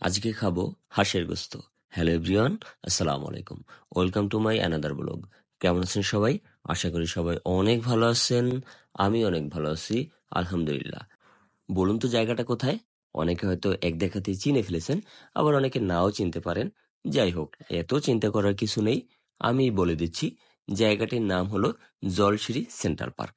আজকে খাবো হাঁসের গোস্ত। হ্যালো এভরিওয়ান, আসসালামু আলাইকুম। Welcome to my another blog. কেমন আছেন সবাই? আশা করি সবাই অনেক ভালো আছেন। আমি অনেক ভালো আছি, আলহামদুলিল্লাহ। বলুন তো জায়গাটা কোথায়? অনেকে হয়তো এক দেখাতেই চিনে ফেলেছেন, আবার অনেকে নাও চিনতে পারেন। যাই হোক, এত চিন্তা করার কিছু নেই। আমি বলে দিচ্ছি, জায়গাটির নাম হলো জলশিরি সেন্ট্রাল পার্ক।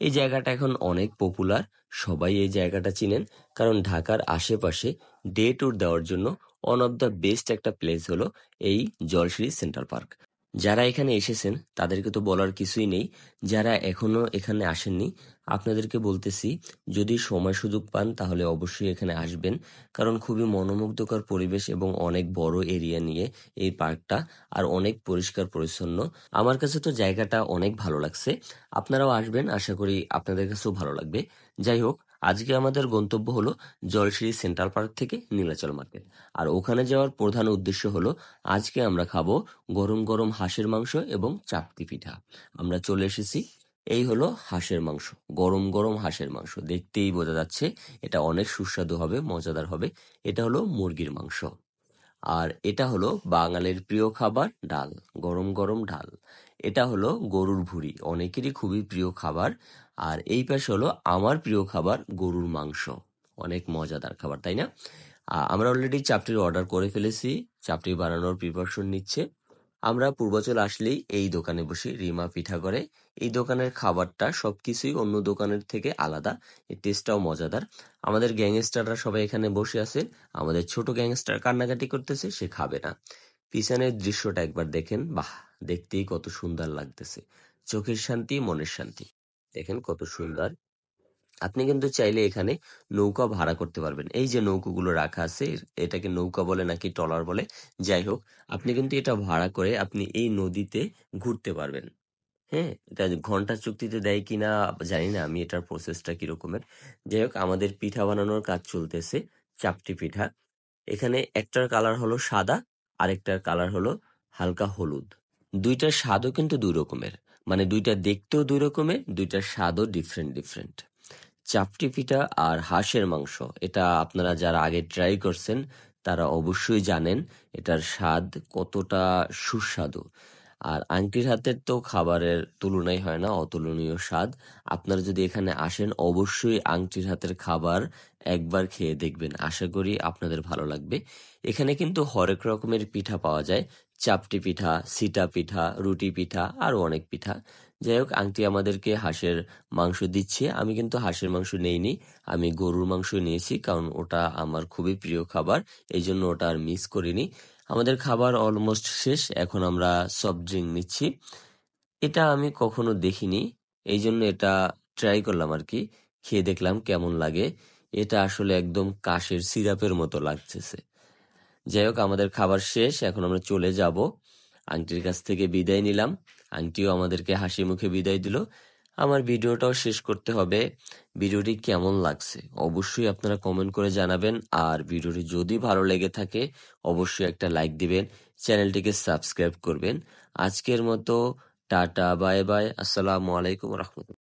এই জায়গাটা এখন অনেক পপুলার, সবাই এই জায়গাটা চিনেন, কারণ ঢাকার আশেপাশে ডে ট্যুর দেওয়ার জন্য ওয়ান অফ দ্য বেস্ট একটা প্লেস হলো এই জলশিরি সেন্ট্রাল পার্ক। যারা এখানে এসেছেন তাদেরকে তো বলার কিছুই নেই, যারা এখনো এখানে আসেননি আপনাদেরকে বলতেছি, যদি সময় সুযোগ পান তাহলে অবশ্যই এখানে আসবেন, কারণ খুবই মনোমুগ্ধকর পরিবেশ এবং অনেক বড় এরিয়া নিয়ে এই পার্কটা, আর অনেক পরিষ্কার পরিচ্ছন্ন। আমার কাছে তো জায়গাটা অনেক ভালো লাগছে। আপনারাও আসবেন, আশা করি আপনাদের কাছেও ভালো লাগবে। যাই হোক, আজকে আমাদের গন্তব্য হলো জলশিরি সেন্ট্রাল পার্ক থেকে নীলাচল মার্কেট। আর ওখানে যাওয়ার প্রধান উদ্দেশ্য হলো আজকে আমরা খাবো গরম গরম হাঁসের মাংস এবং চাপটি পিঠা। আমরা চলে এসেছি। এই হলো হাঁসের মাংস, গরম গরম হাঁসের মাংস। দেখতেই বোঝা যাচ্ছে এটা অনেক সুস্বাদু হবে, মজাদার হবে। এটা হলো মুরগির মাংস। আর এটা হলো বাঙালির প্রিয় খাবার ডাল, গরম গরম ডাল। এটা হলো গরুর ভুঁড়ি, অনেকেরই খুবই প্রিয় খাবার। আর এই পাশে হলো আমার প্রিয় খাবার গরুর মাংস। অনেক মজাদার খাবার, তাই না? আমরা অলরেডি চাপটির অর্ডার করে ফেলেছি, চাপটি বানানোর প্রিপারেশন নিচ্ছে। আমরা পূর্বাচল আসলেই এই দোকানে বসি, রিমা পিঠা করে। এই দোকানের খাবারটা সবকিছুই অন্য দোকানের থেকে আলাদা, এর টেস্টটাও মজাদার। আমাদের গ্যাংস্টাররা সবাই এখানে বসে আছে। আমাদের ছোট গ্যাংস্টার কান্নাকাটি করতেছে, সে খাবে না। পিছনের দৃশ্যটা একবার দেখেন, বাহ, দেখতেই কত সুন্দর লাগতেছে। চোখের শান্তি, মনের শান্তি। দেখেন কত সুন্দর। আপনি কিন্তু চাইলে এখানে নৌকা ভাড়া করতে পারবেন। এই যে নৌকোগুলো রাখা আছে, এটাকে নৌকা বলে নাকি ট্রলার বলে, যাই হোক, আপনি কিন্তু এটা ভাড়া করে আপনি এই নদীতে ঘুরতে পারবেন। হ্যাঁ, এটা ঘন্টা চুক্তিতে দেয় কিনা জানি না, আমি এটার প্রসেসটা কিরকমের। যাই হোক, আমাদের পিঠা বানানোর কাজ চলতেছে, চাপটি পিঠা। এখানে একটার কালার হলো সাদা, আরেকটার কালার হলো হালকা হলুদ। দুইটার স্বাদও কিন্তু দুই রকমের, মানে দুইটা দেখতেও দুই রকমের, দুইটার স্বাদও ডিফারেন্ট ডিফারেন্ট। চাপটি পিঠা আর হাঁসের মাংস, এটা আপনারা যারা আগে ট্রাই করছেন তারা অবশ্যই জানেন এটার স্বাদ কতটা সুস্বাদু। আর আন্টির হাতের তো খাবারের তুলনাই হয় না, অতুলনীয় স্বাদ। আপনারা যদি এখানে আসেন অবশ্যই আন্টির হাতের খাবার একবার খেয়ে দেখবেন, আশা করি আপনাদের ভালো লাগবে। এখানে কিন্তু হরেক রকমের পিঠা পাওয়া যায়, চাপটি পিঠা, সিটা পিঠা, রুটি পিঠা, আরো অনেক পিঠা। যাই হোক, আন্টি আমাদেরকে হাঁসের মাংস দিচ্ছে। আমি কিন্তু হাঁসের মাংস নেইনি, আমি গরুর মাংস নিয়েছি, কারণ ওটা আমার খুবই প্রিয় খাবার, এই জন্য ওটা আর মিস করিনি। আমাদের খাবার অলমোস্ট শেষ, এখন আমরা সফট ড্রিঙ্ক নিচ্ছি। এটা আমি কখনো দেখিনি, এই জন্য এটা ট্রাই করলাম আর কি, খেয়ে দেখলাম কেমন লাগে। এটা আসলে একদম কাশের সিরাপের মতো লাগতেছে। যাই হোক, আমাদের খাবার শেষ, এখন আমরা চলে যাব। আন্টির কাছ থেকে বিদায় নিলাম, আন্টিও আমাদেরকে হাসি মুখে বিদায় দিল। আমার ভিডিওটাও শেষ করতে হবে। ভিডিওটি কেমন লাগছে অবশ্যই আপনারা কমেন্ট করে জানাবেন, আর ভিডিওটি যদি ভালো লেগে থাকে অবশ্যই একটা লাইক দিবেন, চ্যানেলটিকে সাবস্ক্রাইব করবেন। আজকের মতো টাটা, বাই বাই, আসসালামু আলাইকুম রহমতুল্লাহ।